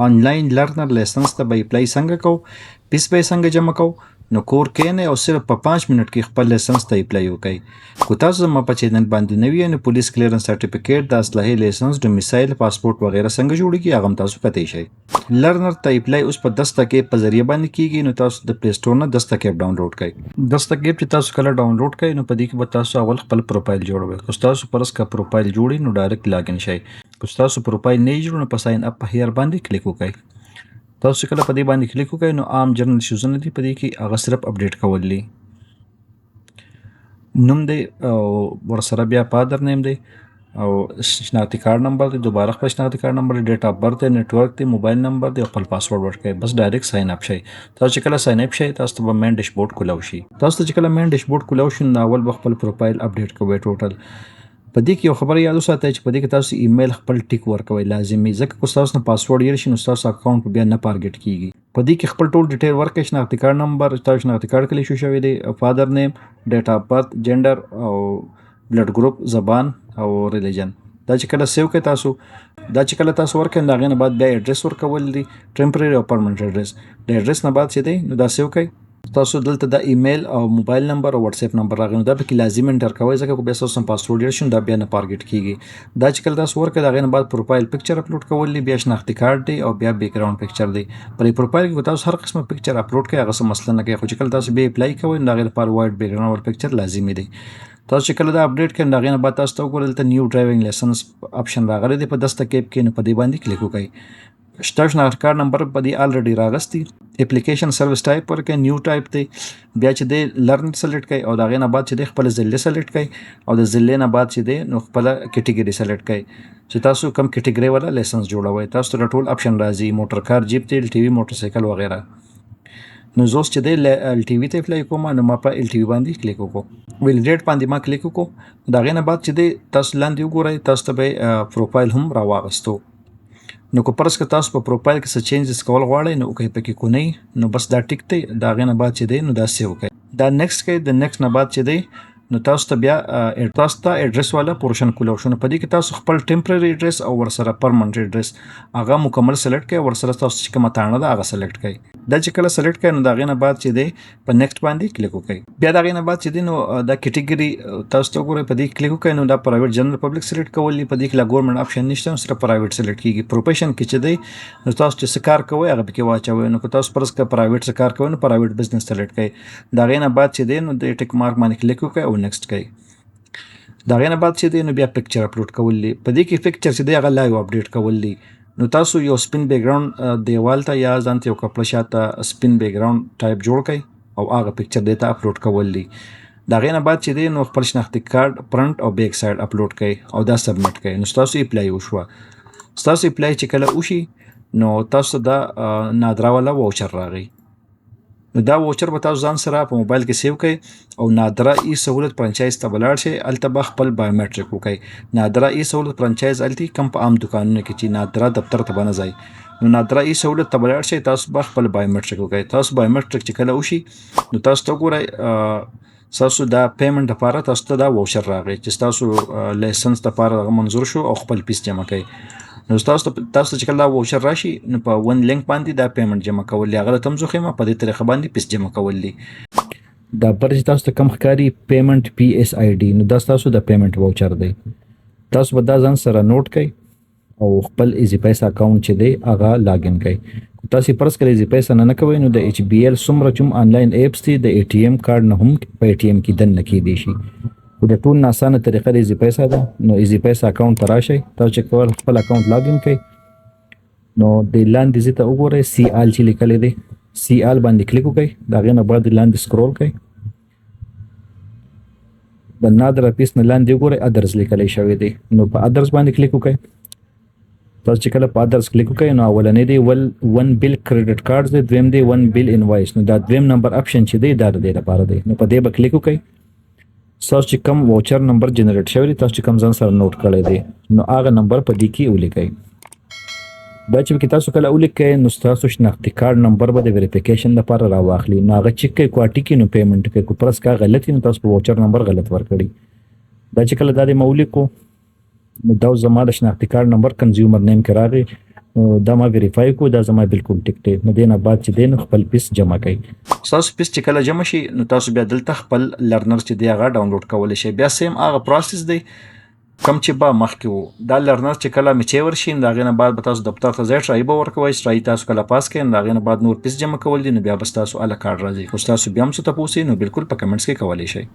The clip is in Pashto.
آنلاین لرنر لایسنس ته به اپلای څنګه کوو، فیس به یې څنګه جمع کوو. نو کور کښېنئ او صرف په 5 منټ کې خپل لایسنس ته اپلای وکړئ. که تاسو زما په چینل باندې نوي یې نو پولیس کلیرنس سرټیفیکیټ، د اسلحې لایسنس، ډومیسایل، پاسپورټ وغیره څنګه جوړیږي هغه هم تاسو کتلی شئ. لرنر ته اپلای اوس په دستک ایپ په ذریعه باندې کیږي. نو تاسو د پلی سټور نه دستک ایپ ډاونلوډ کړئ. دستک ایپ چې تاسو کله ډاونلوډ کړئ نو په دې کې به تاسو اول خپل پروفایل جوړوئ. که تاسو فرض کا پروفایل جوړی نو ډایرکټ لاګین شئ. که تاسو پروفایل نه جوړ نو په ساين اپ په هیر باندې کلیک وکړئ. تاسو کله په دې باندې کلیک وکړئ نو عام جنرال ایشوزونه دي په دې کې هغه صرف اپډیټ کول دي. نوم دی او ورسره بیا فادر نیم دی او شناختی کارت نمبر دی، دوباره خپل شناختی کارت نمبر دی، ډیټ اف برث دی، نیټورک دی، موبایل نمبر دی او خپل پاسورډ ورکړئ. بس ډایرکټ ساين اپ شئ. تاسو چې کله ساين اپ شئ تاسو ته به مین ډیشبورډ کولاو شي. تاسو ته چې کله مین ډیشبورډ کولاو شي نو اول به خپل پروفایل اپډیټ کوئ ټوټل. په دې کې یو خبره یاد وساتئ چې په دې کې تاسو ایمیل خپل ټیک ورکوئ لازمي، ځکه که تاسو نه پاسورډ هیر شي نو تاسو اکاونټ بیا نه فارګټ کیږي. په دې کې خپل ټول ډیټیل ورکړئ، شناختی کارت نمبر، تاسو شناختی کارت کله شو شوی دی، فادر نیم، ډیټ اف برث، جنډر او بلډ ګروپ، زبان او ریلیجن. دا چې کله سیو کړئ تاسو، دا چې کله تاسو ورکړئ نو هغې نه بعد بیا ایډرس ورکول دي، ټمپرري او پرمننټ ایډرس. د ایډرس نه بعد چې دی نو دا سیو کړئ. تاسو دلته د ایمیل او موبایل نمبر او واتس اپ نمبر راغلی نو دا پکې لازم انټر کوئ، ځکه که بیا تاسو پاسورډ هیر شي نو دا بیا نه فارګټ کیږي. دا چې کله تاسو ورکړئ د هغې نه بعد پروفایل پکچر اپلوډ کول دي، بیا شناختی کارت دی او بیا بیک ګراوند پکچر دی. پر دې پروفایل کې تاسو هر قسمه پکچر اپلوډ کړئ هغه څه مسله نه کوي، خو چې کله تاسو بیا اپلای کوئ نو د هغې لپاره وایډ بیک ګراوند پکچر لازمي دی. تاسو چې کله دا اپډیټ کړئ نو د هغې نه بعد تاسو ته وګورئ دلته نیو ډرایوینګ لایسنس اپشن راغلی دی په دستک ایپ کې. نو په دې باندې کلیک وکړئ. ستاسو شناختی کارت نمبر په دې الریډي راغستی. اپلیکیشن سروس ټایپ ورکړئ، نیو ټایپ دی. بیا چې دی لرن سلیکټ کړئ او د هغې نه بعد چې دی خپله ضلع سلیکټ کړئ او د ضلع نه بعد چې دی نو خپله کټګري سلیکټ کړئ چې تاسو کوم کټګري والا لایسنس جوړوئ. تاسو ته ټول اپشن راځي، موټر کار، جیپ دی، ال ټي وي، موټرسایکل وغیره. نو زه اوس چې دی ال ټي وي ته اپلای کوم نو ما په ال ټي وي باندې کلیک وکړو، ویلیډیټ باندې ما کلیک وکړو. د هغې نه بعد چې دی تاسو لاندې وګورئ تاسو ته به پروفایل هم راواغستو. نو که فرض که تاسو په پروفایل کې څه چینجز کول غواړئ نو وکړئ، پکې کو نه نو بس دا ټیک دی. د هغې نه بعد چې دی نو دا سیو کړئ. دا نیکسټ کړئ. د نیکسټ نه بعد چې دی نو تاسو ته بیا تاسو ته ایډرس والا پورشن کولاو شو. نو په دې کې تاسو خپل ټمپرري ایډرس او ورسره پرمننټ ایډرس هغه مکمل سلیکټ کړئ، ورسره تاسو چې کومه تاڼه ده هغه سلیکټ کړئ. دا چې کله سلیکټ کړئ نو د هغې نه بعد چې دی په نیکسټ باندې کلیک وکړئ. بیا د هغې نه بعد چې دی نو دا کټګري تاسو ته وګورئ، په دې کلیک وکړئ نو دا پرایویټ جنرال پبلک سلیکټ کول دي. په دې کې لا ګورنمنټ اپشن نشته، صرف پرایویټ سلیکټ کیږي. پروفیشن کې چې دی نو تاسو چې څه کار کوئ هغه پکې واچوئ. نو که تاسو فرض کړه پرایویټ څه کار کوئ نو پرایویټ بزنس سلیکټ کړئ. د هغې نه بعد چې دی نو د ټیک مارک باندې کلیک وکړئ او نیکسټ کړئ. د هغې نه بعد چې دی نو بیا پکچر اپلوډ کول دي. په دې کې پکچر چې دی هغه لایو اپډیټ کول دي. نو تاسو یو سپین بیک ګراوند دیوال ته یا ځان ته یو کپړه شاته سپین بیک ګراوند ټایپ جوړ کړئ او هغه پکچر دی ته اپلوډ کول دي. د هغې نه بعد چې دی نو خپل شناختی کارت فرنټ او بیک سایډ اپلوډ کړئ او دا سبمټ کړئ. نو ستاسو اپلای وشوه. ستاسو اپلای چې کله وشي نو تاسو دا نادرا والا واوچر راغی. نو دا واوچر به تاسو ځان سره په موبایل کې سیو کړئ او نادرا ای سهولت فرانچایز ته به لاړ شئ. هلته به خپل بایومیټریک وکړئ. نادرا ای سهولت فرانچایز هلته کم په عام دوکانونو کې چې نادرا دفتر ته به نه ځئ نو نادرا ای سهولت ته به لاړ شئ. تاسو به خپل بایومیټریک وکړئ. تاسو بایومیټریک چې کله وشي نو تاسو ته وګورئ ستاسو دا پیمنټ دپاره تاسو ته دا واوچر راغی چې ستاسو لایسنس دپاره منظور شو او خپل فیس جمع کړئ. نو تاسو چې کله دا واوچر راشي نو په ون لینک باندې دا پیمنټ جمع کول دي. هغه ته هم زه ښیم په دې طریقه باندې پیس جمع کول دي. دا بر چې تاسو ته کم ښکاري پیمنټ پی اس آی ډي نو دا ستاسو د پیمنټ واوچر دی. تاسو به دا ځان سره نوٹ کړئ او خپل ایزي پیسه اکاونټ چې دی هغه لاګین کړئ. تاسو فرض کړئ ایزي پیسه نه کوئ نو د ایچ بی ایل څومره چې آنلاین ایپس دي د ای ټي ایم کارډ نه هم په ای ټي ایم کې دننه کیدی شي. د ټول نه اسانه طریقه د ایزي پیسه ده. نو ایزي پیسه اکاونټ ته راشئ. تاسو چې کول خپل اکاونټ لاګین کړئ نو د لاندې ځای ته وګورئ سی آل چې لیکلی دی، سی آل باندې کلیک وکړئ. د هغې نه بعد لاندې سکرول کړئ. د نادر پیس نه لاندې وګورئ ادرز لیکلی شوی دی. نو په ادرز باندې کلیک وکړئ. تاسو چې کله په ادرز کلیک وکړئ نو اولنی دی ون بیل کریډټ کارډ دی، دویم دی ون بیل انوایس. نو دا دویم نمبر اپشن چې دی دا د دې لپاره دی. نو په دې به کلیک وکړئ. تاسو چې کوم واوچر نمبر جنریټ شوی دی، تاسو چې کوم ځان سره نوٹ کړی دی نو هغه نمبر په دې کې ولیکئ. دا چې پکې تاسو کله ولیکئ نو ستاسو شناختی کارت نمبر به د ویریفیکیشن لپاره راواخلي. نو هغه چک کړئ، کو ټیکي نو پیمنټ کوي. کو پرس کا غلطي نو تاسو په واوچر نمبر غلط ورکړي. دا چې کله دا د مولیکو نو دا زما د شناختی کارت نمبر کنزیومر نیم کې راغی دا ما ویریفای کو، دا زما بالکل ټیک دی. نو دې نه بعد چې دی نو خپل پیس جمع کوي. ستاسو پیس چې کله جمع شي نو تاسو بیا دلته خپل لرنر چې دی هغه ډاونلوډ کولی شئ. بیا سیم هغه پروسس دی کم چې به مخکې وو. دا لرنر چې کله میچې ورشي نو د هغې نه بعد به تاسو دفتر ته ځئ، ټرایي به ورکوئ. ټرایي تاسو کله پاس کړئ نو د هغې نه بعد نور پیس جمع کول دي، نو بیا به ستاسو هله کارډ راځي. که ستاسو بیا هم څه تپوس وي نو بالکل په کمنټس کې کولی شئ.